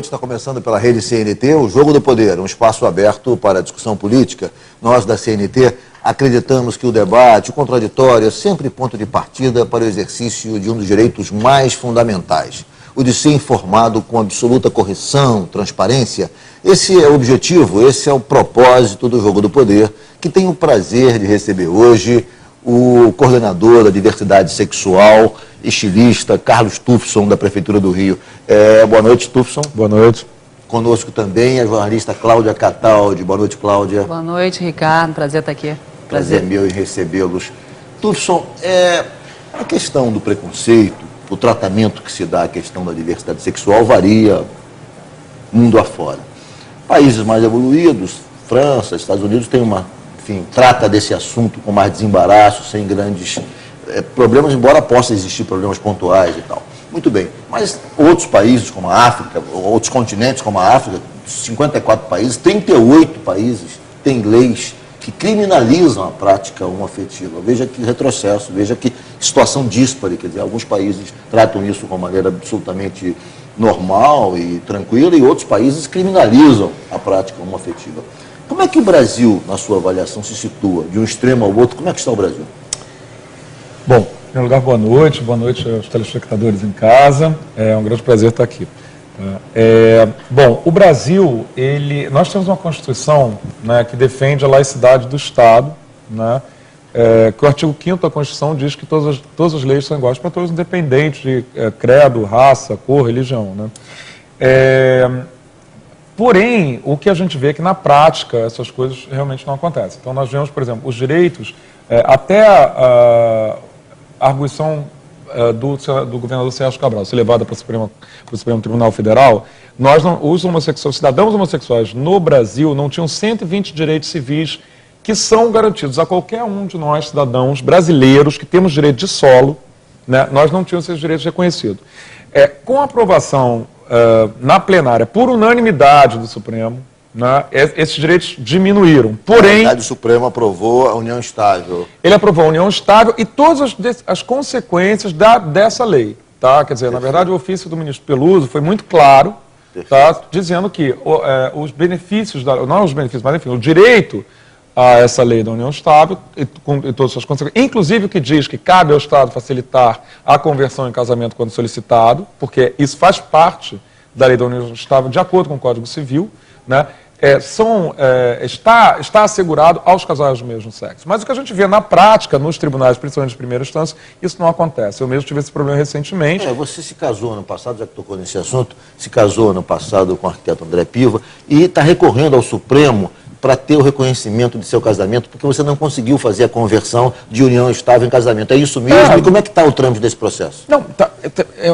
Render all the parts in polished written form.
noite. Está começando pela rede CNT, o Jogo do Poder, um espaço aberto para a discussão política. Nós, da CNT, acreditamos que o debate, o contraditório, é sempre ponto de partida para o exercício de um dos direitos mais fundamentais, o de ser informado com absoluta correção, transparência. Esse é o objetivo, esse é o propósito do Jogo do Poder, que tem o prazer de receber hoje o coordenador da diversidade sexual, estilista, Carlos Tufson, da Prefeitura do Rio. Boa noite, Tufson. Boa noite. Conosco também a jornalista Cláudia Cataldi. Boa noite, Cláudia. Boa noite, Ricardo. Prazer estar aqui. Prazer meu em recebê-los. Tufson, a questão do preconceito, o tratamento que se dá à questão da diversidade sexual varia mundo afora. Países mais evoluídos, França, Estados Unidos, trata desse assunto com mais desembaraço, sem grandes problemas, embora possa existir problemas pontuais e tal. Muito bem, mas outros países como a África, outros continentes como a África, 54 países, 38 países têm leis que criminalizam a prática homoafetiva. Veja que retrocesso, veja que situação díspare, quer dizer, alguns países tratam isso de uma maneira absolutamente normal e tranquila e outros países criminalizam a prática homoafetiva. Como é que o Brasil, na sua avaliação, se situa de um extremo ao outro? Como é que está o Brasil? Bom, em primeiro lugar, boa noite aos telespectadores em casa. É um grande prazer estar aqui. Bom, o Brasil, nós temos uma Constituição, né, que defende a laicidade do Estado, né, que o artigo 5º da Constituição diz que todas as leis são iguais para todos, independente de credo, raça, cor, religião. Né. Porém, o que a gente vê é que na prática essas coisas realmente não acontecem. Então nós vemos, por exemplo, os direitos, até a arguição do governador Sérgio Cabral, ser levada para o Supremo Tribunal Federal, os cidadãos homossexuais no Brasil não tinham 120 direitos civis que são garantidos a qualquer um de nós, cidadãos brasileiros, que temos direito de solo, né, nós não tínhamos esses direitos reconhecidos. Com a aprovação na plenária, por unanimidade do Supremo, né, esses direitos diminuíram. Porém, o Supremo aprovou a união estável. Ele aprovou a união estável e todas as consequências dessa lei. Tá? Quer dizer, na verdade, o ofício do ministro Peluso foi muito claro, tá, dizendo que os benefícios, não os benefícios, mas enfim, o direito a essa lei da união estável e todas as suas consequências, inclusive o que diz que cabe ao Estado facilitar a conversão em casamento quando solicitado, porque isso faz parte da lei da união estável de acordo com o Código Civil, né? Está assegurado aos casais do mesmo sexo. Mas o que a gente vê na prática, nos tribunais, principalmente de primeira instância, isso não acontece. Eu mesmo tive esse problema recentemente. Você se casou ano passado, já que tocou nesse assunto, se casou ano passado com o arquiteto André Piva e está recorrendo ao Supremo para ter o reconhecimento de seu casamento, porque você não conseguiu fazer a conversão de união estável em casamento. É isso mesmo? E como é que está o trâmite desse processo? Não,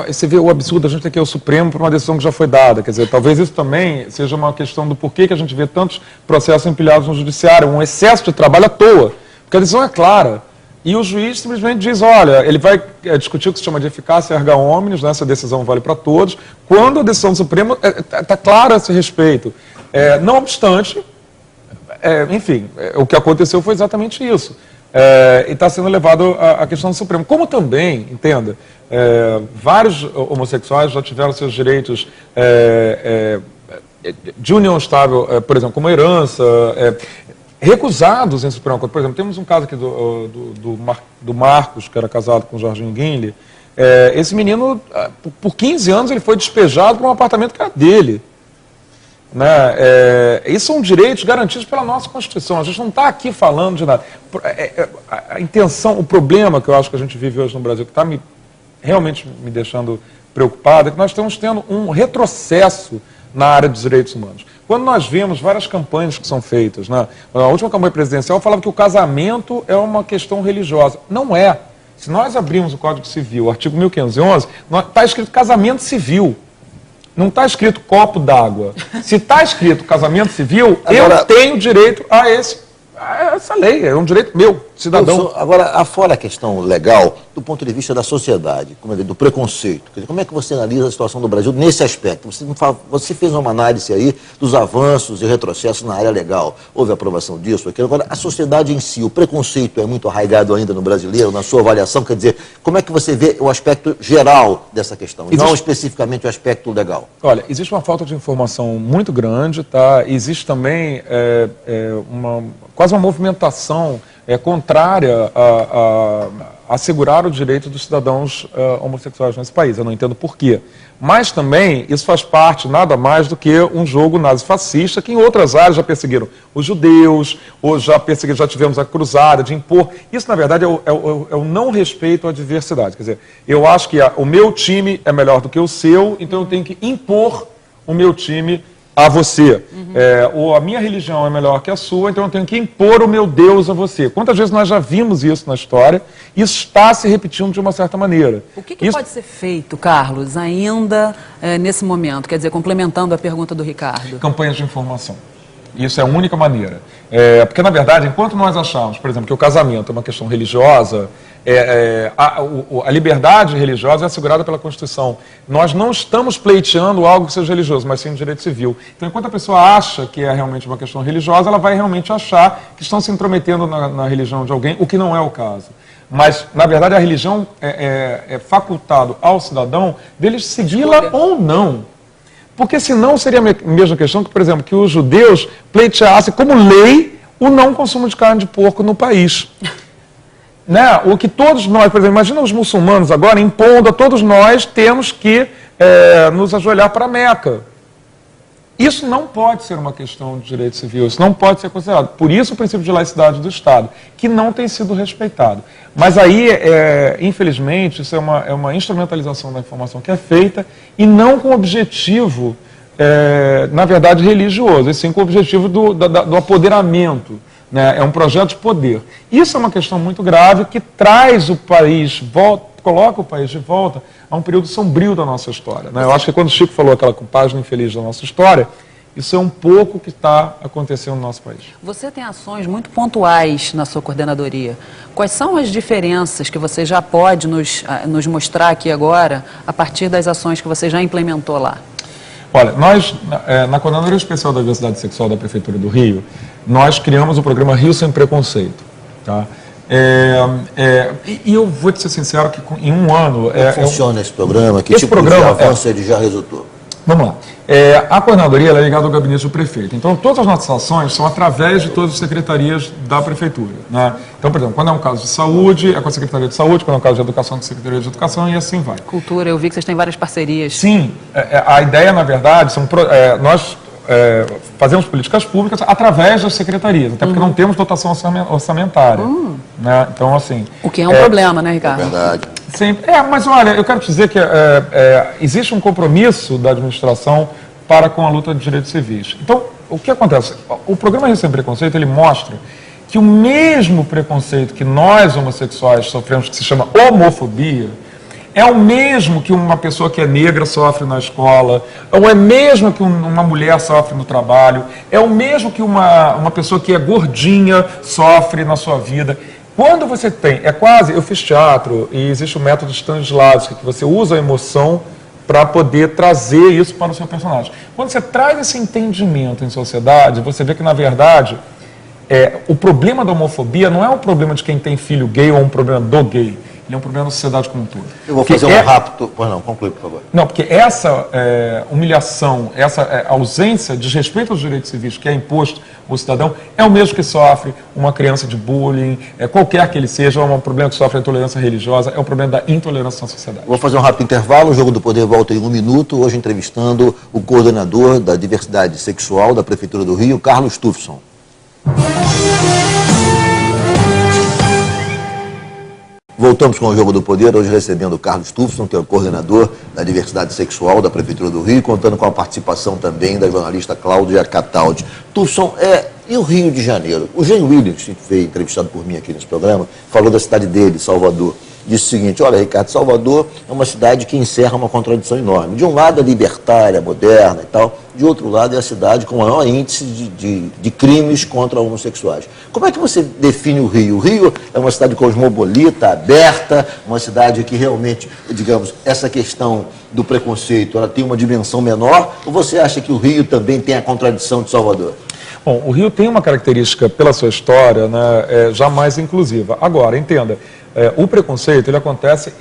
você vê o absurdo, a gente tem que ir ao Supremo por uma decisão que já foi dada. Quer dizer, talvez isso também seja uma questão do porquê que a gente vê tantos processos empilhados no judiciário, um excesso de trabalho à toa, porque a decisão é clara. E o juiz simplesmente diz, olha, ele vai discutir o que se chama de eficácia erga omnes, né, essa decisão vale para todos, quando a decisão do Supremo está clara a esse respeito. Não obstante, enfim, o que aconteceu foi exatamente isso. E está sendo levado à questão do Supremo. Como também, entenda, vários homossexuais já tiveram seus direitos de união estável, por exemplo, como herança, recusados em Supremo Corte. Por exemplo, temos um caso aqui do Marcos, que era casado com o Jorginho Guinle. Esse menino, por 15 anos, ele foi despejado para um apartamento que era dele. Né? Isso são direitos garantidos pela nossa Constituição. A gente não está aqui falando de nada. A intenção, o problema que eu acho que a gente vive hoje no Brasil, que está realmente me deixando preocupado, é que nós estamos tendo um retrocesso na área dos direitos humanos. Quando nós vemos várias campanhas que são feitas, né? A última campanha presidencial falava que o casamento é uma questão religiosa. Não é. Se nós abrirmos o Código Civil, o artigo 1511, está escrito casamento civil. Não está escrito copo d'água. Se está escrito casamento civil, agora, eu tenho direito a essa lei, é um direito meu, cidadão. Agora, afora a questão legal, do ponto de vista da sociedade, do preconceito, quer dizer, como é que você analisa a situação do Brasil nesse aspecto? Você fez uma análise aí dos avanços e retrocessos na área legal. Houve aprovação disso, aquilo. Agora, a sociedade em si, o preconceito é muito arraigado ainda no brasileiro, na sua avaliação, quer dizer, como é que você vê o aspecto geral dessa questão, e não especificamente o aspecto legal? Olha, existe uma falta de informação muito grande, tá? Existe também quase uma movimentação contrária a assegurar o direito dos cidadãos homossexuais nesse país. Eu não entendo por quê. Mas também isso faz parte, nada mais do que um jogo nazifascista que em outras áreas já perseguiram os judeus, ou já tivemos a cruzada de impor. Isso, na verdade, é o não respeito à diversidade. Quer dizer, eu acho que o meu time é melhor do que o seu, então eu tenho que impor o meu time a você. Ou a minha religião é melhor que a sua, então eu tenho que impor o meu Deus a você. Quantas vezes nós já vimos isso na história? Isso está se repetindo de uma certa maneira. O que pode ser feito, Carlos, ainda nesse momento? Quer dizer, complementando a pergunta do Ricardo. Campanhas de informação. Isso é a única maneira. Porque, na verdade, enquanto nós achamos, por exemplo, que o casamento é uma questão religiosa, a liberdade religiosa é assegurada pela Constituição. Nós não estamos pleiteando algo que seja religioso, mas sim direito civil. Então, enquanto a pessoa acha que é realmente uma questão religiosa, ela vai realmente achar que estão se intrometendo na religião de alguém, o que não é o caso. Mas, na verdade, a religião é facultado ao cidadão dele segui-la ou não. Porque senão seria a mesma questão que, por exemplo, que os judeus pleiteassem como lei o não consumo de carne de porco no país. Né? O que todos nós, por exemplo, imagina os muçulmanos agora impondo a todos nós temos que nos ajoelhar para Meca. Isso não pode ser uma questão de direito civil, isso não pode ser considerado. Por isso o princípio de laicidade do Estado, que não tem sido respeitado. Mas aí, infelizmente, isso é uma instrumentalização da informação que é feita e não com objetivo, na verdade, religioso, e sim com o objetivo do apoderamento. Né? É um projeto de poder. Isso é uma questão muito grave que traz o país, coloca o país de volta a um período sombrio da nossa história. Né? Eu acho que quando o Chico falou aquela página infeliz da nossa história, isso é um pouco o que está acontecendo no nosso país. Você tem ações muito pontuais na sua coordenadoria. Quais são as diferenças que você já pode nos mostrar aqui agora, a partir das ações que você já implementou lá? Olha, nós, na Coordenadoria Especial da Diversidade Sexual da Prefeitura do Rio, nós criamos o programa Rio Sem Preconceito. Tá? E eu vou te ser sincero que em um ano... Como funciona esse programa? Que tipo de avanço ele já resultou? Vamos lá. A coordenadoria é ligada ao gabinete do prefeito. Então, todas as nossas ações são através de todas as secretarias da prefeitura. Né? Então, por exemplo, quando é um caso de saúde, é com a Secretaria de Saúde, quando é um caso de educação, com a Secretaria de Educação, e assim vai. Cultura, eu vi que vocês têm várias parcerias. Sim. A ideia, na verdade, nós fazemos políticas públicas através das secretarias, até porque não temos dotação orçamentária. Né? Então, assim... O que é um problema, né, Ricardo? É verdade. Sempre. Mas olha, eu quero te dizer que existe um compromisso da administração para com a luta de direitos civis. Então, o que acontece? O programa Rio Sem Preconceito, ele mostra que o mesmo preconceito que nós homossexuais sofremos, que se chama homofobia, é o mesmo que uma pessoa que é negra sofre na escola, ou é mesmo que uma mulher sofre no trabalho, é o mesmo que uma pessoa que é gordinha sofre na sua vida. Quando você tem, eu fiz teatro e existe o método Stanislavski, que você usa a emoção para poder trazer isso para o seu personagem. Quando você traz esse entendimento em sociedade, você vê que, na verdade, o problema da homofobia não é um problema de quem tem filho gay ou um problema do gay. Ele é um problema da sociedade como um todo. Eu vou fazer um rápido... Pois não, conclui, por favor. Não, porque essa humilhação, essa ausência de respeito aos direitos civis que é imposto ao cidadão é o mesmo que sofre uma criança de bullying, qualquer que ele seja, é um problema que sofre a intolerância religiosa, é um problema da intolerância na sociedade. Vou fazer um rápido intervalo, o Jogo do Poder volta em 1 minuto, hoje entrevistando o coordenador da diversidade sexual da Prefeitura do Rio, Carlos Tufson. Voltamos com o Jogo do Poder, hoje recebendo o Carlos Tufson, que é o coordenador da diversidade sexual da Prefeitura do Rio, contando com a participação também da jornalista Cláudia Cataldi. Tufson, e o Rio de Janeiro? O Jean Williams, que foi entrevistado por mim aqui nesse programa, falou da cidade dele, Salvador. Disse o seguinte: olha, Ricardo, Salvador é uma cidade que encerra uma contradição enorme. De um lado é libertária, moderna e tal, de outro lado é a cidade com o maior índice de crimes contra homossexuais. Como é que você define o Rio? O Rio é uma cidade cosmopolita, aberta, uma cidade que realmente, digamos, essa questão do preconceito, ela tem uma dimensão menor, ou você acha que o Rio também tem a contradição de Salvador? Bom, o Rio tem uma característica, pela sua história, né, jamais inclusiva. Agora, entenda, o preconceito, ele acontece,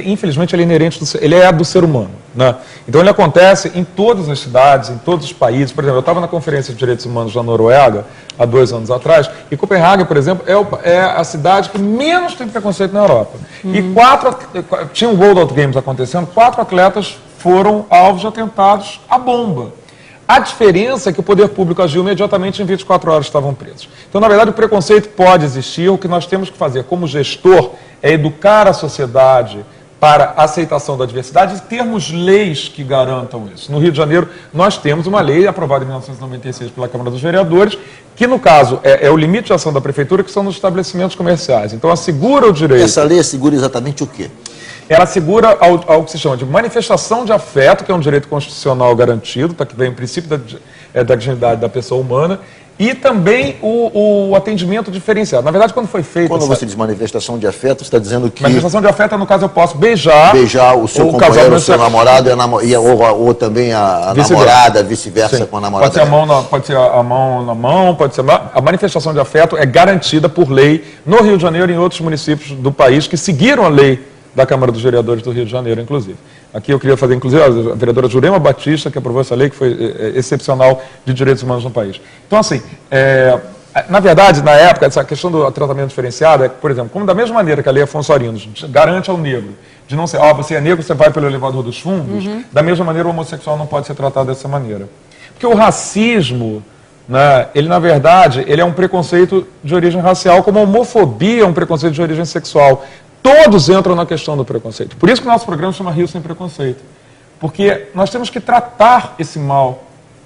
infelizmente, ele é inerente, ele é do ser humano, né? Então, ele acontece em todas as cidades, em todos os países. Por exemplo, eu estava na Conferência de Direitos Humanos da Noruega, há 2 anos atrás, e Copenhague, por exemplo, é a cidade que menos tem preconceito na Europa. E tinha um World Out Games acontecendo, 4 atletas foram alvos de atentados à bomba. A diferença é que o poder público agiu imediatamente, em 24 horas estavam presos. Então, na verdade, o preconceito pode existir. O que nós temos que fazer como gestor é educar a sociedade para a aceitação da diversidade e termos leis que garantam isso. No Rio de Janeiro, nós temos uma lei aprovada em 1996 pela Câmara dos Vereadores, que, no caso, é o limite de ação da Prefeitura, que são nos estabelecimentos comerciais. Então, assegura o direito... Essa lei assegura exatamente o quê? Ela assegura ao que se chama de manifestação de afeto, que é um direito constitucional garantido, tá, que vem em princípio da dignidade da pessoa humana, e também o atendimento diferenciado. Na verdade, quando foi feito... Quando você diz manifestação de afeto, você está dizendo que... Manifestação de afeto, no caso, eu posso beijar o seu companheiro, o seu namorado, ou também a namorada, vice-versa com a namorada. Pode ser a mão na mão, pode ser... A manifestação de afeto é garantida por lei no Rio de Janeiro e em outros municípios do país que seguiram a lei da Câmara dos Vereadores do Rio de Janeiro, inclusive. Aqui eu queria fazer, inclusive, a vereadora Jurema Batista, que aprovou essa lei, que foi excepcional de direitos humanos no país. Então, assim, na verdade, na época, essa questão do tratamento diferenciado, por exemplo, como da mesma maneira que a lei Afonso Arinos garante ao negro de não ser, você é negro, você vai pelo elevador dos fundos, da mesma maneira o homossexual não pode ser tratado dessa maneira. Porque o racismo, né, ele, na verdade, ele é um preconceito de origem racial, como a homofobia é um preconceito de origem sexual. Todos entram na questão do preconceito. Por isso que o nosso programa chama Rio Sem Preconceito. Porque nós temos que tratar esse mal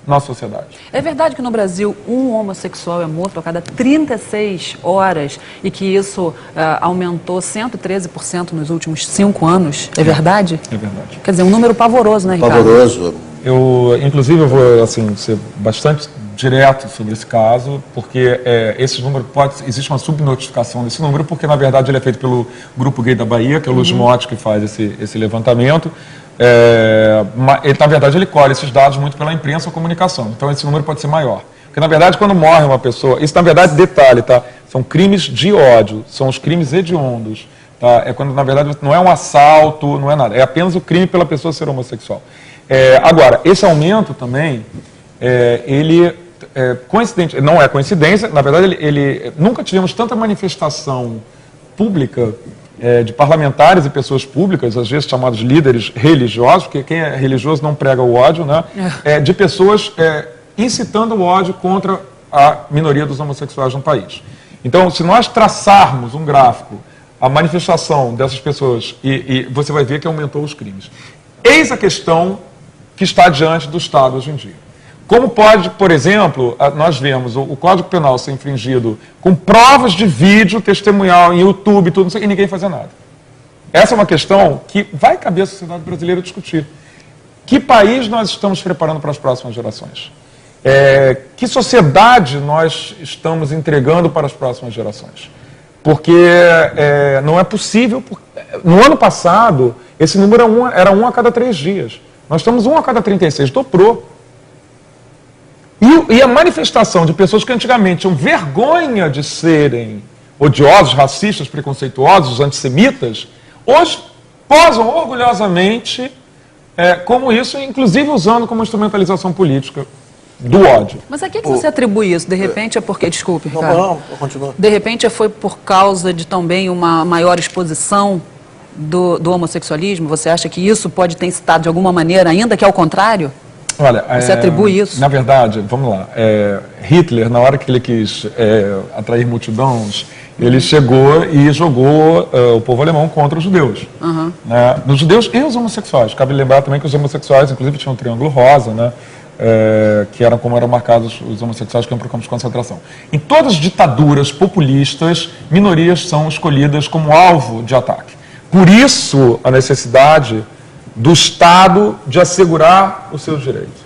na sociedade. É verdade que no Brasil um homossexual é morto a cada 36 horas e que isso aumentou 113% nos últimos 5 anos? É verdade? É verdade. Quer dizer, um número pavoroso, né, Ricardo? Pavoroso. Inclusive, eu vou assim, ser bastante direto sobre esse caso, porque esse número existe uma subnotificação desse número, porque na verdade ele é feito pelo Grupo Gay da Bahia, que é o Luz Motti que faz esse levantamento. Na verdade ele colhe esses dados muito pela imprensa ou comunicação, então esse número pode ser maior. Porque na verdade quando morre uma pessoa, isso na verdade detalhe, tá? São crimes de ódio, são os crimes hediondos, tá? É quando na verdade não é um assalto, não é nada, é apenas o crime pela pessoa ser homossexual. Agora, esse aumento também, coincidente, não é coincidência, na verdade nunca tivemos tanta manifestação pública de parlamentares e pessoas públicas, às vezes chamados líderes religiosos, porque quem é religioso não prega o ódio, né? De pessoas incitando o ódio contra a minoria dos homossexuais no país. Então, se nós traçarmos um gráfico, a manifestação dessas pessoas, e você vai ver que aumentou os crimes. Eis a questão que está diante do Estado hoje em dia. Como pode, por exemplo, nós vemos o Código Penal ser infringido com provas de vídeo, testemunhal em YouTube, tudo, e ninguém fazer nada. Essa é uma questão que vai caber à sociedade brasileira discutir. Que país nós estamos preparando para as próximas gerações? Que sociedade nós estamos entregando para as próximas gerações? Porque não é possível... No ano passado, esse número era 1 a cada 3 dias. Nós estamos 1 a cada 36, dobrou. E a manifestação de pessoas que antigamente tinham vergonha de serem odiosos, racistas, preconceituosos, antissemitas, hoje posam orgulhosamente como isso, inclusive usando como instrumentalização política do ódio. Mas a que você atribui isso? De repente é porque... Desculpe, Ricardo. Não, continua. De repente foi por causa de também uma maior exposição do homossexualismo? Você acha que isso pode ter incitado de alguma maneira, ainda que ao contrário? Olha, você atribui isso? Na verdade, vamos lá, Hitler, na hora que ele quis atrair multidões, ele chegou e jogou o povo alemão contra os judeus. Né? Os judeus e os homossexuais. Cabe lembrar também que os homossexuais, inclusive, tinham um triângulo rosa, né? Que eram como eram marcados os homossexuais que iam para o campo de concentração. Em todas as ditaduras populistas, minorias são escolhidas como alvo de ataque. Por isso, a necessidade do Estado de assegurar os seus direitos.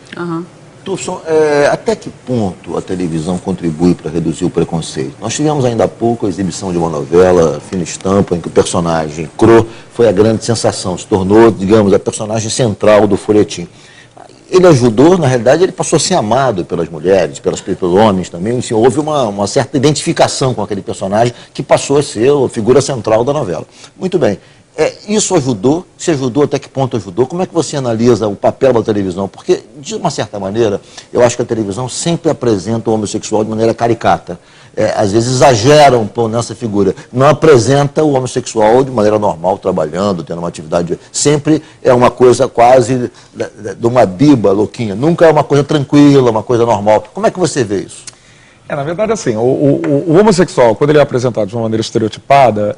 Tufson, até que ponto a televisão contribui para reduzir o preconceito? Nós tivemos ainda há pouco a exibição de uma novela, Fina Estampa, em que o personagem Cro foi a grande sensação, se tornou, digamos, a personagem central do folhetim. Ele ajudou, na realidade, ele passou a ser amado pelas mulheres, pelos homens também. Assim, houve uma certa identificação com aquele personagem que passou a ser a figura central da novela. Muito bem. Isso ajudou? Se ajudou, até que ponto ajudou? Como é que você analisa o papel da televisão? Porque, de uma certa maneira, eu acho que a televisão sempre apresenta o homossexual de maneira caricata. Às vezes exagera um pouco nessa figura. Não apresenta o homossexual de maneira normal, trabalhando, tendo uma atividade. Sempre é uma coisa quase de uma biba louquinha. Nunca é uma coisa tranquila, uma coisa normal. Como é que você vê isso? Na verdade, assim, o homossexual, quando ele é apresentado de uma maneira estereotipada,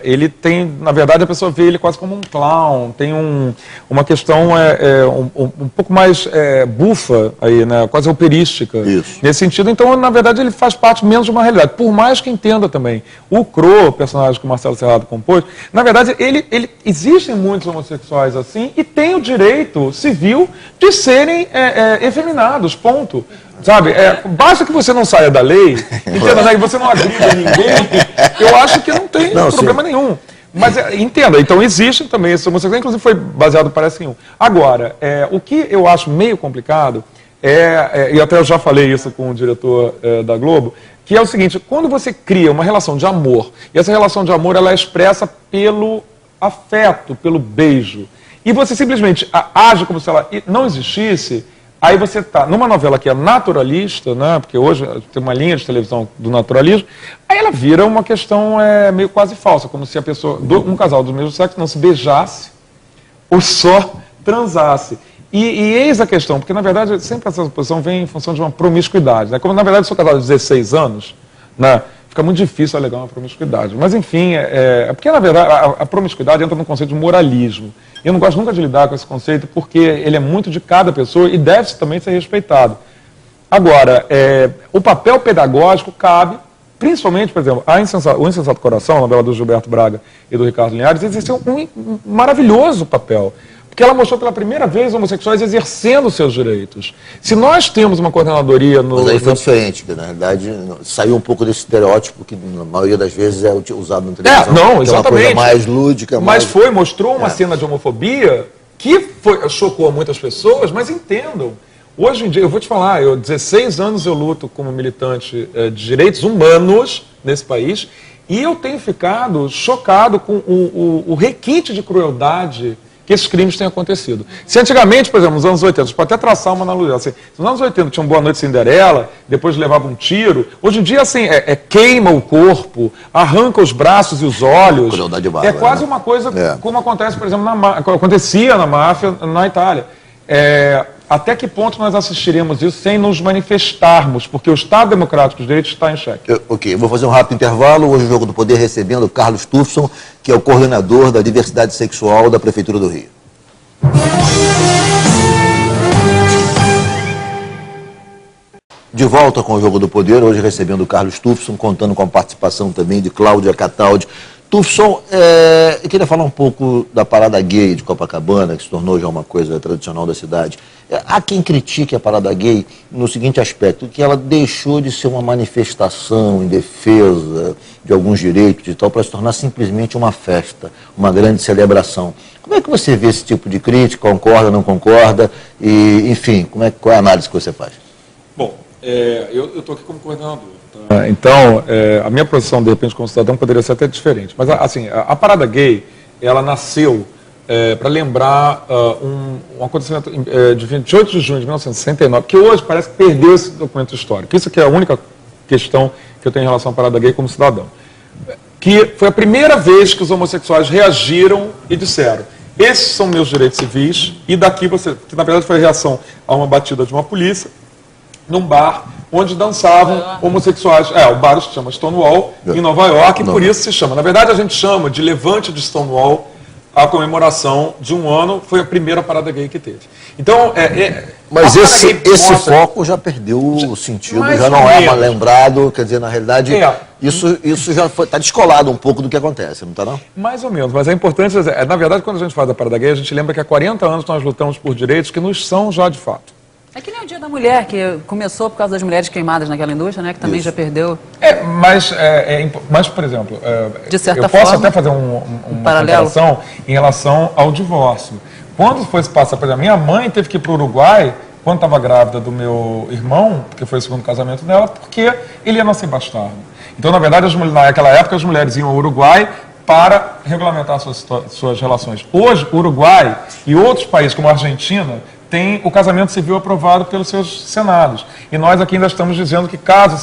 ele tem, na verdade, a pessoa vê ele quase como um clown, tem uma questão um pouco mais bufa, aí, né, quase operística. Isso. Nesse sentido. Então, na verdade, ele faz parte menos de uma realidade, por mais que entenda também. O Cro, personagem que o Marcelo Serrado compôs, na verdade, existem muitos homossexuais assim e têm o direito civil de serem efeminados, ponto. Sabe, basta que você não saia da lei, entenda, né, que você não agrida ninguém, eu acho que não tem problema nenhum. Mas entenda, então existem também esses homossexuais, inclusive foi baseado, parece, em um. Agora, o que eu acho meio complicado, e até eu já falei isso com o diretor da Globo, que é o seguinte: quando você cria uma relação de amor, e essa relação de amor ela é expressa pelo afeto, pelo beijo, e você simplesmente age como se ela não existisse. Aí você está numa novela que é naturalista, né, porque hoje tem uma linha de televisão do naturalismo, aí ela vira uma questão meio quase falsa, como se a pessoa, um casal do mesmo sexo não se beijasse ou só transasse. E eis a questão, porque na verdade sempre essa posição vem em função de uma promiscuidade, né? Como na verdade eu sou casado há 16 anos, né, fica muito difícil alegar uma promiscuidade. Mas enfim, porque na verdade a promiscuidade entra no conceito de moralismo. Eu não gosto nunca de lidar com esse conceito porque ele é muito de cada pessoa e deve também ser respeitado. Agora, o papel pedagógico cabe, principalmente, por exemplo, o Insensato Coração, a novela do Gilberto Braga e do Ricardo Linhares, exerceu um maravilhoso papel. Porque ela mostrou pela primeira vez homossexuais exercendo seus direitos. Se nós temos uma coordenadoria no... Mas aí foi diferente, que na verdade saiu um pouco desse estereótipo que na maioria das vezes é usado na televisão. Não, exatamente. Que é uma coisa mais lúdica. Mas mostrou uma cena de homofobia que chocou muitas pessoas, mas entendam. Hoje em dia, eu vou te falar, 16 anos eu luto como militante de direitos humanos nesse país e eu tenho ficado chocado com o requinte de crueldade que esses crimes têm acontecido. Se antigamente, por exemplo, nos anos 80, a gente pode até traçar uma analogia, assim, nos anos 80 tinha um Boa Noite Cinderela, depois levava um tiro, hoje em dia, assim, queima o corpo, arranca os braços e os olhos, bárbara, quase né? uma coisa como acontece, por exemplo, acontecia na máfia na Itália. Até que ponto nós assistiremos isso sem nos manifestarmos, porque o Estado Democrático dos Direitos está em xeque. Ok, eu vou fazer um rápido intervalo. Hoje o Jogo do Poder recebendo o Carlos Tufson, que é o coordenador da diversidade sexual da Prefeitura do Rio. De volta com o Jogo do Poder, hoje recebendo o Carlos Tufson, contando com a participação também de Cláudia Cataldi. Tufson, eu queria falar um pouco da parada gay de Copacabana, que se tornou já uma coisa tradicional da cidade. Há quem critique a parada gay no seguinte aspecto, que ela deixou de ser uma manifestação em defesa de alguns direitos e tal, para se tornar simplesmente uma festa, uma grande celebração. Como é que você vê esse tipo de crítica? Concorda, não concorda? E, enfim, qual é a análise que você faz? Bom, eu estou aqui como coordenador. Então, a minha posição, de repente, como cidadão, poderia ser até diferente. Mas, assim, a parada gay, ela nasceu para lembrar um acontecimento de 28 de junho de 1969, que hoje parece que perdeu esse documento histórico. Isso que é a única questão que eu tenho em relação à parada gay como cidadão. Que foi a primeira vez que os homossexuais reagiram e disseram: esses são meus direitos civis, e daqui que na verdade foi a reação a uma batida de uma polícia, num bar onde dançavam homossexuais. O bar se chama Stonewall, em Nova York, e por isso se chama. Na verdade, a gente chama de Levante de Stonewall a comemoração de um ano, foi a primeira parada gay que teve. Então, mas esse foco já perdeu o sentido, já não é mais lembrado, quer dizer, na realidade, isso já está descolado um pouco do que acontece, não está não? Mais ou menos, mas é importante, na verdade, quando a gente fala da parada gay, a gente lembra que há 40 anos nós lutamos por direitos que nos são já de fato. É que nem o Dia da Mulher, que começou por causa das mulheres queimadas naquela indústria, né? Que também já perdeu. Mas, por exemplo, de certa eu posso forma, até fazer uma comparação em relação ao divórcio. Quando foi se passar, por exemplo, minha mãe teve que ir para o Uruguai quando estava grávida do meu irmão, que foi o segundo casamento dela, porque ele ia nascer bastardo. Então, na verdade, naquela época, as mulheres iam ao Uruguai para regulamentar suas relações. Hoje, o Uruguai e outros países, como a Argentina, tem o casamento civil aprovado pelos seus senados. E nós aqui ainda estamos dizendo que caso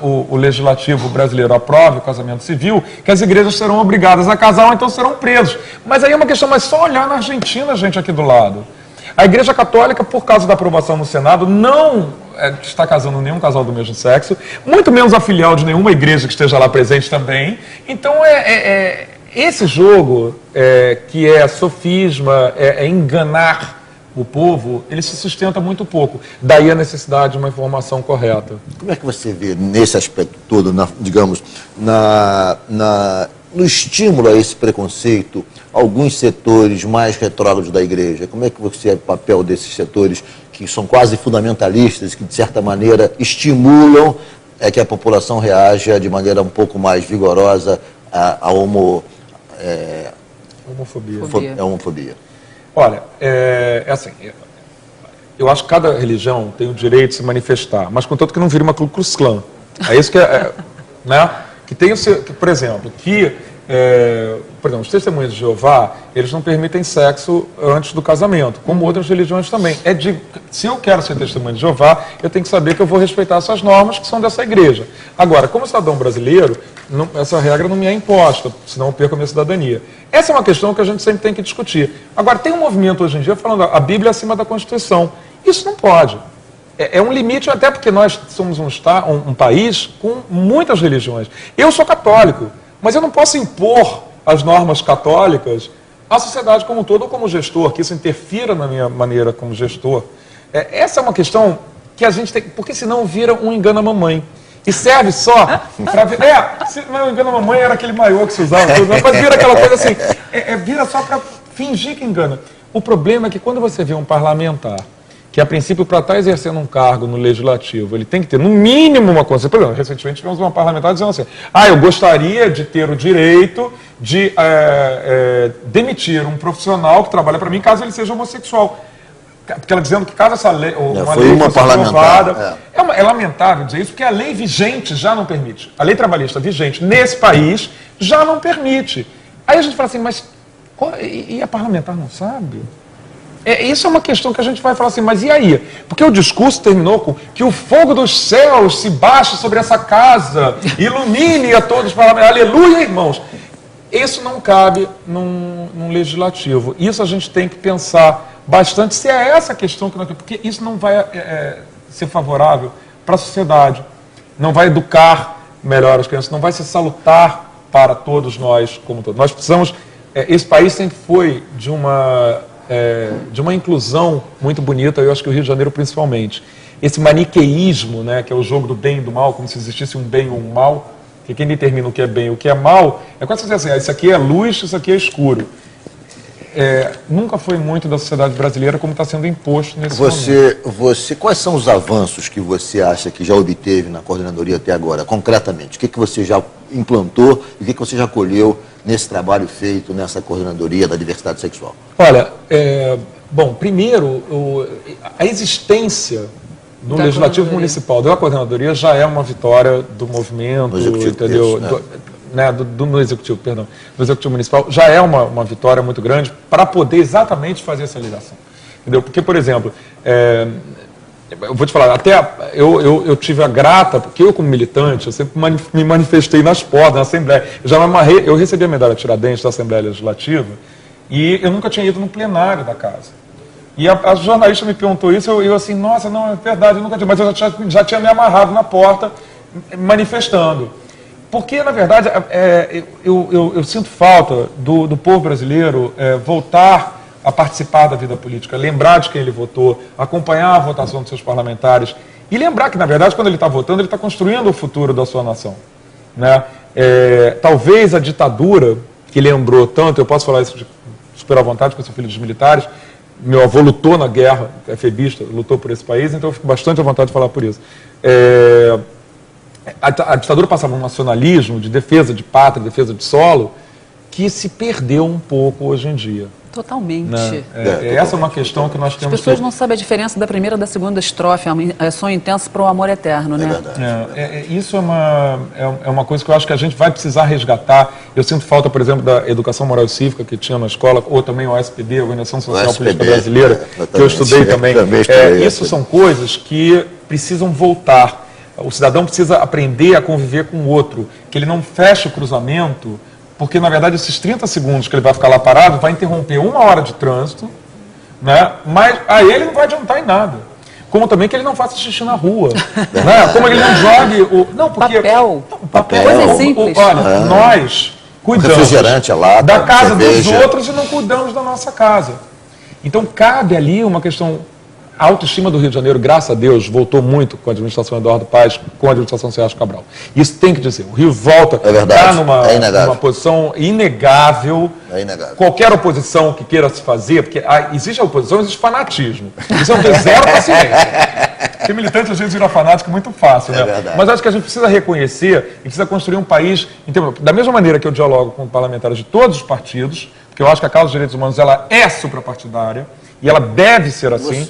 o legislativo brasileiro aprove o casamento civil, que as igrejas serão obrigadas a casar ou então serão presos. Mas aí é uma questão, mas só olhar na Argentina, gente, aqui do lado. A Igreja Católica, por causa da aprovação no Senado, não está casando nenhum casal do mesmo sexo, muito menos a filial de nenhuma igreja que esteja lá presente também. Então, esse jogo, que é sofisma, é enganar o povo, ele se sustenta muito pouco. Daí a necessidade de uma informação correta. Como é que você vê nesse aspecto todo, digamos, no estímulo a esse preconceito, alguns setores mais retrógrados da igreja? Como é que você vê o papel desses setores que são quase fundamentalistas, que de certa maneira estimulam que a população reaja de maneira um pouco mais vigorosa à homofobia? Olha, assim, eu acho que cada religião tem o direito de se manifestar, mas contanto que não vire uma Ku Klux Klan. É isso que né? Que tem por exemplo, os testemunhas de Jeová, eles não permitem sexo antes do casamento, como outras religiões também. Se eu quero ser testemunha de Jeová, eu tenho que saber que eu vou respeitar essas normas que são dessa igreja. Agora, como cidadão brasileiro, essa regra não me é imposta, senão eu perco a minha cidadania. Essa é uma questão que a gente sempre tem que discutir. Agora, tem um movimento hoje em dia falando a Bíblia acima da Constituição. Isso não pode. É um limite, até porque nós somos um país com muitas religiões. Eu sou católico, mas eu não posso impor as normas católicas à sociedade como um todo ou como gestor, que isso interfira na minha maneira como gestor. Essa é uma questão que a gente tem, porque senão vira um engana-mamãe. E serve só para ver. Se não engana, a mamãe era aquele maiô que se usava, mas vira aquela coisa assim. Vira só para fingir que engana. O problema é que quando você vê um parlamentar, que a princípio, para estar exercendo um cargo no legislativo, ele tem que ter no mínimo uma consciência. Por exemplo, recentemente tivemos uma parlamentar dizendo assim: eu gostaria de ter o direito de demitir um profissional que trabalha para mim caso ele seja homossexual. Porque ela dizendo que caso essa lei, fosse aprovada, é lamentável dizer isso, porque a lei vigente já não permite. A lei trabalhista vigente nesse país já não permite. Aí a gente fala assim, mas e a parlamentar não sabe? Isso é uma questão que a gente vai falar assim, mas e aí? Porque o discurso terminou com que o fogo dos céus se baixe sobre essa casa, ilumine a todos os parlamentares. Aleluia, irmãos! Isso não cabe num legislativo. Isso a gente tem que pensar bastante se é essa a questão, porque isso não vai ser favorável para a sociedade, não vai educar melhor as crianças, não vai ser salutar para todos nós como todos. Nós precisamos, esse país sempre foi de uma inclusão muito bonita, eu acho que o Rio de Janeiro principalmente. Esse maniqueísmo, né, que é o jogo do bem e do mal, como se existisse um bem ou um mal, que quem determina o que é bem e o que é mal, é quando você diz assim, isso aqui é luz, isso aqui é escuro. Nunca foi muito da sociedade brasileira como está sendo imposto nesse momento. Quais são os avanços que você acha que já obteve na coordenadoria até agora, concretamente? O que você já implantou e o que você já colheu nesse trabalho feito nessa coordenadoria da diversidade sexual? Olha, primeiro, a existência do Legislativo Municipal da coordenadoria já é uma vitória do movimento, entendeu? No Executivo, perdão, do Executivo Municipal, já é uma vitória muito grande para poder exatamente fazer essa ligação. Entendeu? Porque, por exemplo, eu vou te falar, até eu tive a grata, porque eu como militante, eu sempre me manifestei nas portas, na Assembleia. Eu recebi a medalha Tiradentes da Assembleia Legislativa e eu nunca tinha ido no plenário da casa. E a jornalista me perguntou isso, eu assim, nossa, não, é verdade, eu nunca tinha, mas eu já tinha me amarrado na porta manifestando. Porque, na verdade, eu sinto falta do povo brasileiro voltar a participar da vida política, lembrar de quem ele votou, acompanhar a votação dos seus parlamentares e lembrar que, na verdade, quando ele está votando, ele está construindo o futuro da sua nação. Né? Talvez a ditadura, que lembrou tanto, eu posso falar isso de super à vontade, porque eu sou filho dos militares, meu avô lutou na guerra, é febista, lutou por esse país, então eu fico bastante à vontade de falar por isso. A ditadura passava um nacionalismo de defesa de pátria, defesa de solo, que se perdeu um pouco hoje em dia. Totalmente. Né? Essa é uma questão que nós temos. As pessoas não sabem a diferença da primeira e da segunda estrofe, é sonho intenso para o amor eterno, né? Isso é uma coisa que eu acho que a gente vai precisar resgatar. Eu sinto falta, por exemplo, da educação moral e cívica que tinha na escola, ou também o OSPD, a Organização Social Política Brasileira, que eu estudei também. Isso são coisas que precisam voltar. O cidadão precisa aprender a conviver com o outro, que ele não feche o cruzamento, porque, na verdade, esses 30 segundos que ele vai ficar lá parado vai interromper 1 hora de trânsito, né? Mas a ele não vai adiantar em nada. Como também que ele não faça xixi na rua. Né? Como ele não jogue o... Não, porque... Papel. Coisa simples. Olha, nós cuidamos refrigerante, lata, da casa cerveja. dos outros e não cuidamos da nossa casa. Então, cabe ali uma questão... A autoestima do Rio de Janeiro, graças a Deus, voltou muito com a administração Eduardo Paes, com a administração Sérgio Cabral. Isso tem que dizer. O Rio volta, está numa posição inegável. É inegável. Qualquer oposição que queira se fazer, porque existe a oposição, existe fanatismo. Isso é um zero paciência. Ser militante, às vezes, vira fanático muito fácil, né? Verdade. Mas acho que a gente precisa reconhecer e precisa construir um país... Da mesma maneira que eu dialogo com parlamentares de todos os partidos, porque eu acho que a causa dos direitos humanos ela é suprapartidária e ela deve ser assim.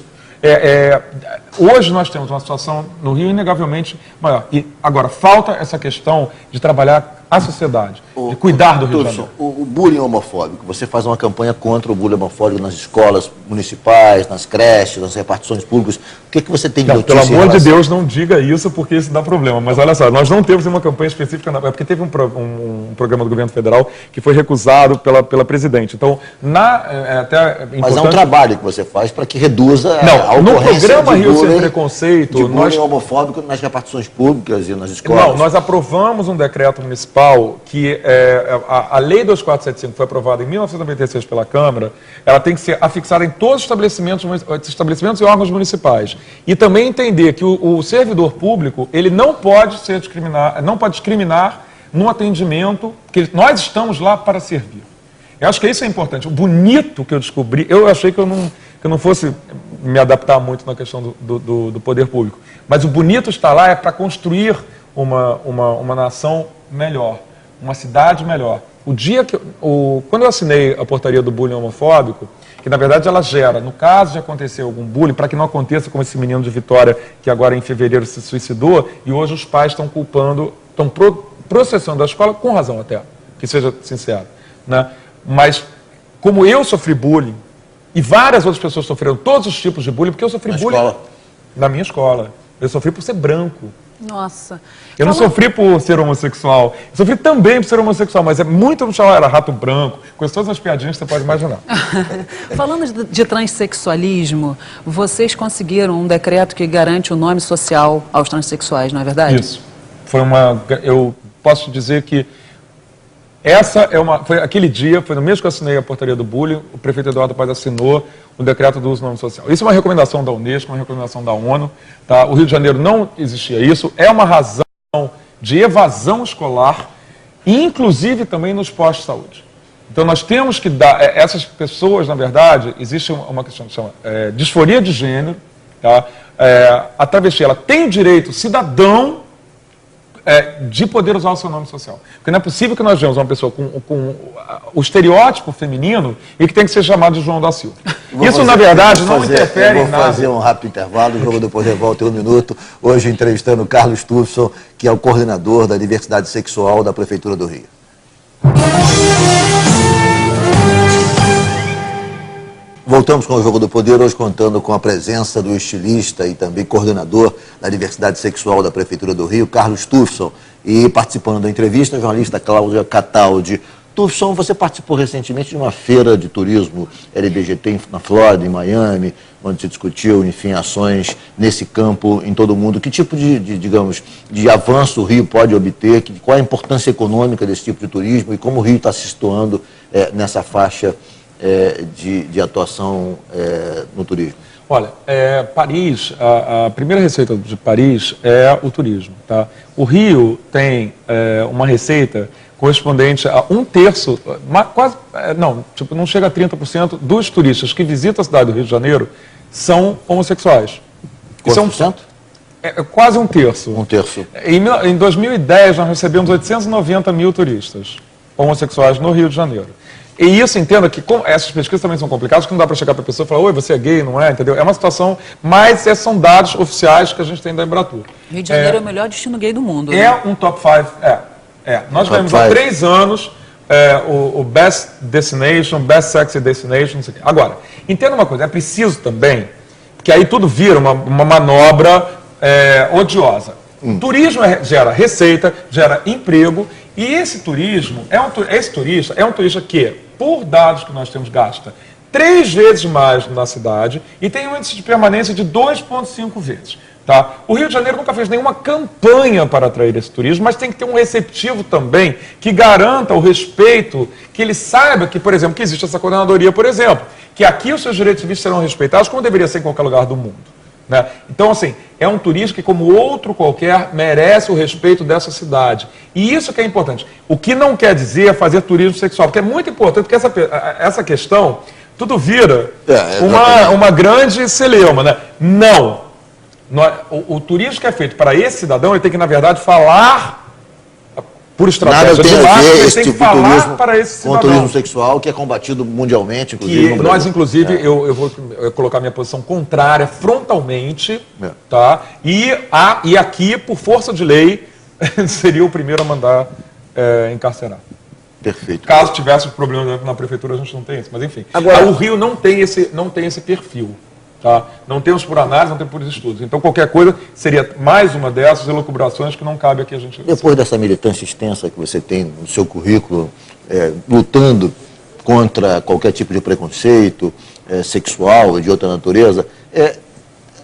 Hoje nós temos uma situação no Rio inegavelmente maior. E agora, falta essa questão de trabalhar a sociedade, de cuidar do Rio de Janeiro. O bullying homofóbico, você faz uma campanha contra o bullying homofóbico nas escolas municipais, nas creches, nas repartições públicas. O que você tem de notícia? Pelo amor de Deus, não diga isso, porque isso dá problema. Mas olha só, nós não temos uma campanha específica, porque teve um programa do governo federal que foi recusado pela presidente. Então, mas é um trabalho que você faz para que reduza a ocorrência no programa de Rio bullying, Sem Preconceito, de bullying homofóbico nas repartições públicas e nas escolas. Não, nós aprovamos um decreto municipal que a Lei 2475 foi aprovada em 1996 pela Câmara, ela tem que ser afixada em todos os estabelecimentos e órgãos municipais. E também entender que o servidor público, ele não pode discriminar no atendimento, porque nós estamos lá para servir. Eu acho que isso é importante. O bonito que eu descobri, eu achei que eu não fosse me adaptar muito na questão do poder público, mas o bonito está lá é para construir uma nação melhor, uma cidade melhor. Quando eu assinei a portaria do bullying homofóbico, que na verdade ela gera, no caso de acontecer algum bullying, para que não aconteça como esse menino de Vitória, que agora em fevereiro se suicidou, e hoje os pais estão estão processando a escola, com razão até, que seja sincero, né? Mas como eu sofri bullying, e várias outras pessoas sofreram todos os tipos de bullying, porque eu sofri bullying na minha escola. Eu sofri por ser branco. Nossa. Eu não sofri por ser homossexual. Eu sofri também por ser homossexual, mas é muito no chão, era rato branco, com todas as piadinhas que você pode imaginar. Falando de transexualismo, vocês conseguiram um decreto que garante o nome social aos transexuais, não é verdade? Isso. Eu posso dizer que foi aquele dia, foi no mês que eu assinei a portaria do bullying, o prefeito Eduardo Paes assinou o decreto do uso do nome social. Isso é uma recomendação da Unesco, uma recomendação da ONU. Tá? O Rio de Janeiro não existia isso, é uma razão de evasão escolar, inclusive também nos postos de saúde. Então nós temos que dar, essas pessoas, na verdade, existe uma questão que chama disforia de gênero, tá? A travesti, ela tem o direito cidadão de poder usar o seu nome social. Porque não é possível que nós vejamos uma pessoa com o estereótipo feminino e que tem que ser chamado de João da Silva. Isso, na verdade, não interfere em nada. Eu vou fazer um rápido intervalo, o Jogo do Poder volta em 1 minuto. Hoje entrevistando Carlos Tufson, que é o coordenador da diversidade sexual da Prefeitura do Rio. Voltamos com o Jogo do Poder, hoje contando com a presença do estilista e também coordenador da diversidade sexual da Prefeitura do Rio, Carlos Tufson. E participando da entrevista, a jornalista Cláudia Cataldi. Tufson, você participou recentemente de uma feira de turismo LBGT na Flórida, em Miami, onde se discutiu, enfim, ações nesse campo em todo o mundo. Que tipo de avanço o Rio pode obter? Qual a importância econômica desse tipo de turismo e como o Rio está se situando nessa faixa de atuação no turismo? Olha, Paris, a primeira receita de Paris é o turismo. Tá? O Rio tem uma receita correspondente a 1/3, quase, não chega a 30% dos turistas que visitam a cidade do Rio de Janeiro são homossexuais. Quantos por cento? É quase 1/3. 1/3. Em 2010, nós recebemos 890 mil turistas homossexuais no Rio de Janeiro. E isso, entenda que essas pesquisas também são complicadas, que não dá para chegar para a pessoa e falar, oi, você é gay, não é? Entendeu? É uma situação, mas são dados oficiais que a gente tem da Embratur. Rio de Janeiro é o melhor destino gay do mundo. É, né? Um top 5, Nós ganhamos há 3 anos o Best Destination, Best Sexy Destination, não sei o quê. Agora, entenda uma coisa, é preciso também, porque aí tudo vira uma manobra odiosa. Turismo gera receita, gera emprego, e esse turismo, esse turista é um turista que, por dados que nós temos, gasta 3 vezes mais na cidade e tem um índice de permanência de 2,5 vezes. Tá? O Rio de Janeiro nunca fez nenhuma campanha para atrair esse turismo, mas tem que ter um receptivo também que garanta o respeito, que ele saiba que, por exemplo, que existe essa coordenadoria, por exemplo, que aqui os seus direitos civis serão respeitados como deveria ser em qualquer lugar do mundo. Né? Então, assim, é um turista que, como outro qualquer, merece o respeito dessa cidade. E isso que é importante. O que não quer dizer fazer turismo sexual, porque é muito importante, porque essa questão, tudo vira uma grande celeuma. Né? Não. O turismo que é feito para esse cidadão, ele tem que, na verdade, falar por estratégia de marketing, ele tem que falar para esse cidadão. Com o turismo sexual, que é combatido mundialmente, inclusive no Brasil. Nós, inclusive, eu vou colocar minha posição contrária frontalmente, tá? E aqui, por força de lei, seria o primeiro a mandar encarcerar. Perfeito. Caso tivesse problema na prefeitura, a gente não tem isso. Mas, enfim, agora, o Rio não tem esse perfil. Tá? Não temos por análise, não temos por estudos. Então, qualquer coisa seria mais uma dessas elucubrações que não cabe aqui a gente... Depois dessa militância extensa que você tem no seu currículo, lutando contra qualquer tipo de preconceito sexual e de outra natureza,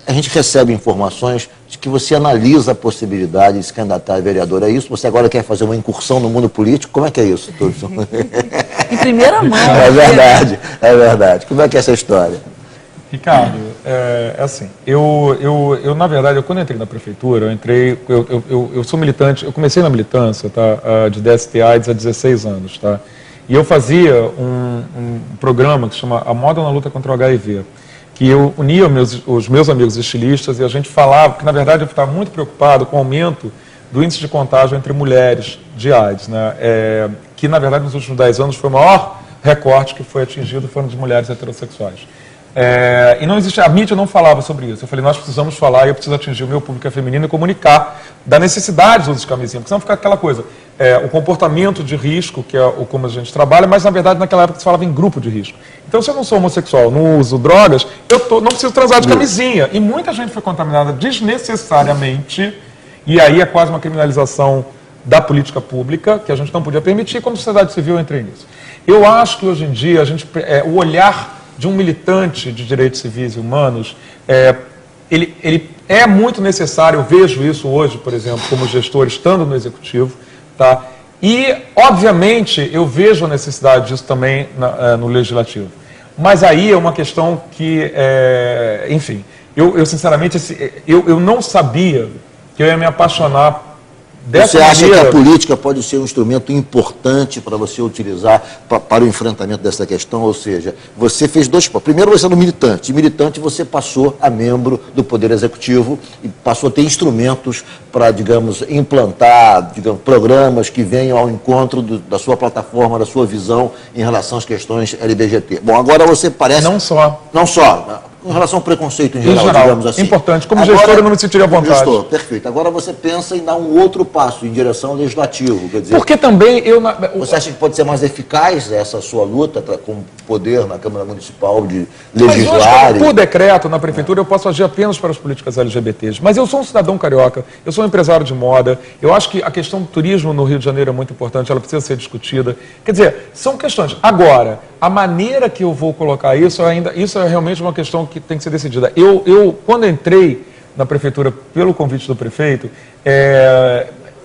a gente recebe informações de que você analisa a possibilidade de se candidatar a vereador. É isso? Você agora quer fazer uma incursão no mundo político? Como é que é isso, Turson? Em primeira mão. É verdade, é verdade. Como é que é essa história? Ricardo, assim, na verdade, quando eu entrei na prefeitura, eu sou militante, eu comecei na militância, tá, de DST/AIDS há 16 anos, tá, e eu fazia um programa que se chama A Moda na Luta contra o HIV, que eu unia os meus amigos estilistas e a gente falava, que na verdade eu estava muito preocupado com o aumento do índice de contágio entre mulheres de AIDS, né, que na verdade nos últimos 10 anos foi o maior recorte que foi atingido, foram de mulheres heterossexuais. E não existe, a mídia não falava sobre isso. Eu falei, nós precisamos falar e eu preciso atingir o meu público feminino e comunicar da necessidade do uso de camisinha, porque senão fica aquela coisa, o comportamento de risco, que é como a gente trabalha, mas na verdade naquela época se falava em grupo de risco. Então se eu não sou homossexual, não uso drogas, não preciso transar de camisinha. E muita gente foi contaminada desnecessariamente, e aí é quase uma criminalização da política pública, que a gente não podia permitir, como sociedade civil eu entrei nisso. Eu acho que hoje em dia o olhar de um militante de direitos civis e humanos, ele é muito necessário, eu vejo isso hoje, por exemplo, como gestor, estando no Executivo, tá? E, obviamente, eu vejo a necessidade disso também no Legislativo. Mas aí é uma questão que, enfim, eu sinceramente, eu não sabia que eu ia me apaixonar dessa maneira. Você acha que a política pode ser um instrumento importante para você utilizar para o enfrentamento dessa questão? Ou seja, você fez dois... Primeiro você era um militante. E militante você passou a membro do Poder Executivo e passou a ter instrumentos para, digamos, implantar, programas que venham ao encontro da sua plataforma, da sua visão em relação às questões LGBT. Bom, agora você parece... Não só. Com relação ao preconceito em geral, digamos assim. Importante. Como gestor, eu não me sentiria à vontade. Gestor, perfeito. Agora você pensa em dar um outro passo em direção ao legislativo, quer dizer... Porque também Você acha que pode ser mais eficaz essa sua luta com poder na Câmara Municipal de legislar? Mas hoje, por decreto, na Prefeitura, eu posso agir apenas para as políticas LGBTs. Mas eu sou um cidadão carioca, eu sou um empresário de moda, eu acho que a questão do turismo no Rio de Janeiro é muito importante, ela precisa ser discutida. Quer dizer, são questões. Agora, a maneira que eu vou colocar isso é realmente uma questão que tem que ser decidida. Eu quando entrei na Prefeitura pelo convite do prefeito,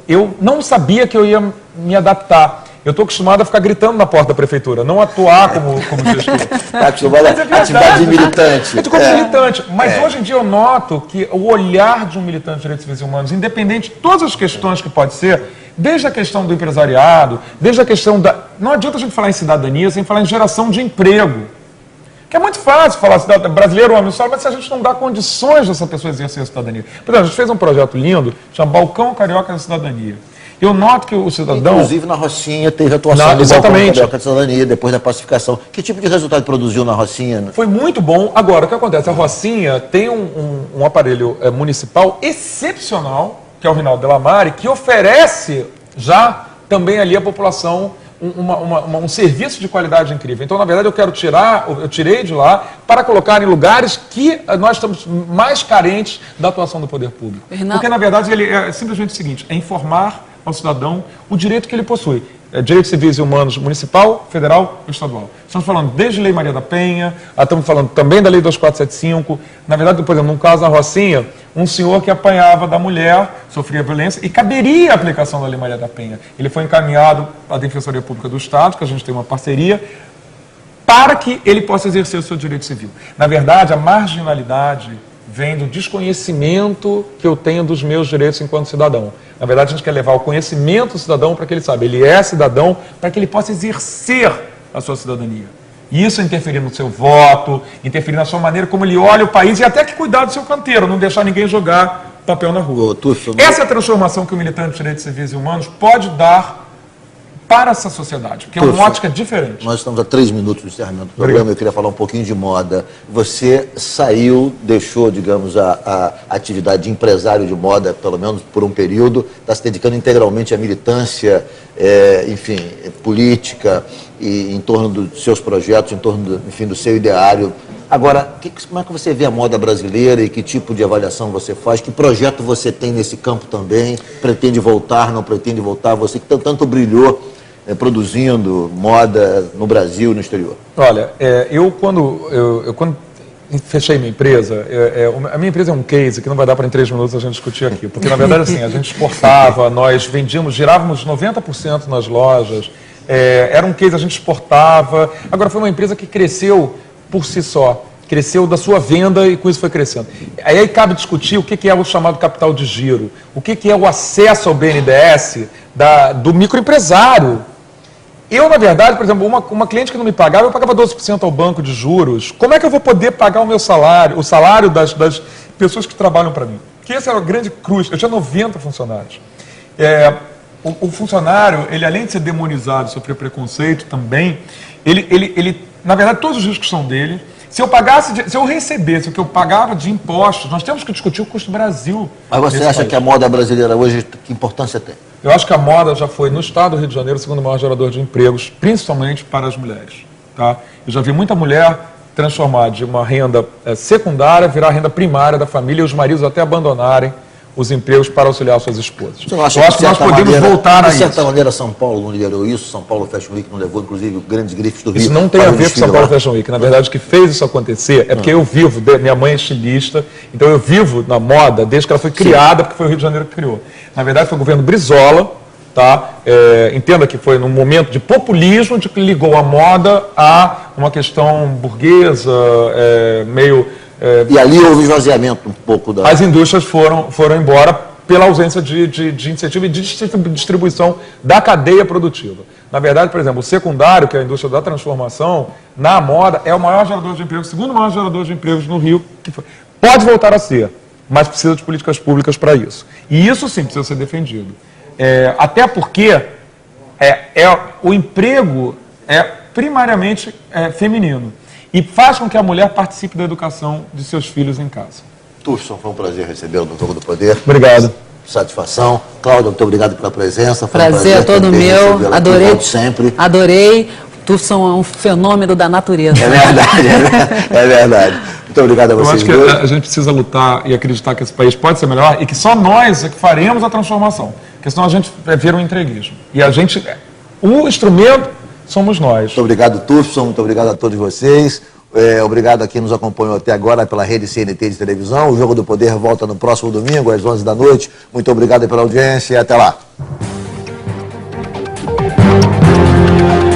eu não sabia que eu ia me adaptar. Eu estou acostumado a ficar gritando na porta da prefeitura, não atuar como gestor. Está acostumado a atividade de militante. Militante. Mas hoje em dia eu noto que o olhar de um militante de direitos civis e humanos, independente de todas as questões que pode ser, desde a questão do empresariado, desde a questão da... Não adianta a gente falar em cidadania sem falar em geração de emprego. Que é muito fácil falar brasileiro, homem só, mas se a gente não dá condições dessa pessoa exercer a cidadania. Por exemplo, a gente fez um projeto lindo, chama Balcão Carioca da Cidadania. Eu noto que o cidadão... Inclusive na Rocinha teve atuação do Balcão Carioca da Cidadania, depois da pacificação. Que tipo de resultado produziu na Rocinha? Foi muito bom. Agora, o que acontece? A Rocinha tem um aparelho municipal excepcional, que é o Rinaldo Delamare, que oferece já também ali à população um serviço de qualidade incrível. Então, na verdade, eu tirei de lá para colocar em lugares que nós estamos mais carentes da atuação do poder público. Porque, na verdade, ele é simplesmente o seguinte, é informar ao cidadão o direito que ele possui. Direitos civis e humanos municipal, federal e estadual. Estamos falando desde a Lei Maria da Penha, estamos falando também da Lei 2475. Na verdade, por exemplo, num caso na Rocinha, um senhor que apanhava da mulher, sofria violência e caberia a aplicação da Lei Maria da Penha. Ele foi encaminhado à Defensoria Pública do Estado, que a gente tem uma parceria, para que ele possa exercer o seu direito civil. Na verdade, a marginalidade vem do desconhecimento que eu tenho dos meus direitos enquanto cidadão. Na verdade, a gente quer levar o conhecimento do cidadão para que ele saiba. Ele é cidadão para que ele possa exercer a sua cidadania. E isso interferir no seu voto, interferir na sua maneira como ele olha o país e até que cuidar do seu canteiro, não deixar ninguém jogar papel na rua. Essa é a transformação que o militante de direitos civis e humanos pode dar para essa sociedade, porque é uma ótica diferente. Nós estamos a 3 minutos do encerramento do programa, eu queria falar um pouquinho de moda. Você saiu, deixou, digamos, a atividade de empresário de moda, pelo menos por um período, está se dedicando integralmente à militância, enfim, política, e em torno dos seus projetos, em torno, enfim, do seu ideário. Agora, como é que você vê a moda brasileira e que tipo de avaliação você faz? Que projeto você tem nesse campo também? Pretende voltar, não pretende voltar? Você que tanto brilhou produzindo moda no Brasil e no exterior. Olha, eu quando fechei minha empresa, a minha empresa é um case que não vai dar para em 3 minutos a gente discutir aqui, porque na verdade assim, a gente exportava, nós vendíamos, girávamos 90% nas lojas, era um case, a gente exportava, agora foi uma empresa que cresceu por si só, cresceu da sua venda e com isso foi crescendo. Aí cabe discutir o que é o chamado capital de giro, o que é o acesso ao BNDES do microempresário. Eu, na verdade, por exemplo, uma cliente que não me pagava, eu pagava 12% ao banco de juros. Como é que eu vou poder pagar o meu salário, o salário das pessoas que trabalham para mim? Que essa era a grande cruz. Eu tinha 90 funcionários. O funcionário, ele além de ser demonizado, sofrer preconceito também, ele, na verdade, todos os riscos são dele. Se eu recebesse o que eu pagava de impostos, nós temos que discutir o custo Brasil. Mas você acha que a moda brasileira hoje, que importância tem? Eu acho que a moda já foi, no estado do Rio de Janeiro, o segundo maior gerador de empregos, principalmente para as mulheres. Tá? Eu já vi muita mulher transformar de uma renda secundária, virar renda primária da família e os maridos até abandonarem os empregos para auxiliar suas esposas. Eu acho que nós podemos voltar a isso. De certa maneira, São Paulo não liderou isso, São Paulo Fashion Week não levou, inclusive, grandes grifes do Rio. Isso não tem a ver com São Paulo Fashion Week. Na verdade, o que fez isso acontecer é porque eu vivo, minha mãe é estilista, então eu vivo na moda desde que ela foi criada, porque foi o Rio de Janeiro que criou. Na verdade, foi o governo Brizola, tá? Entenda que foi num momento de populismo de que ligou a moda a uma questão burguesa, meio... E ali houve esvaziamento um pouco da... As indústrias foram embora pela ausência de incentivo e de distribuição da cadeia produtiva. Na verdade, por exemplo, o secundário, que é a indústria da transformação, na moda, é o maior gerador de empregos, o segundo maior gerador de empregos no Rio. Pode voltar a ser, mas precisa de políticas públicas para isso. E isso sim precisa ser defendido. Até porque o emprego é primariamente feminino. E faz com que a mulher participe da educação de seus filhos em casa. Tufson, foi um prazer recebê-lo no Jogo do Poder. Obrigado. Satisfação. Cláudia, muito obrigado pela presença. Foi prazer todo meu. Adorei. Sempre. Adorei. Tufson é um fenômeno da natureza. É verdade, é verdade. Muito obrigado a vocês. Eu acho que a gente precisa lutar e acreditar que esse país pode ser melhor e que só nós é que faremos a transformação. Porque senão a gente vira um entreguismo. E o instrumento somos nós. Muito obrigado, Tufson. Muito obrigado a todos vocês. Obrigado a quem nos acompanhou até agora pela rede CNT de televisão. O Jogo do Poder volta no próximo domingo, às 11 da noite. Muito obrigado pela audiência e até lá. Obrigada.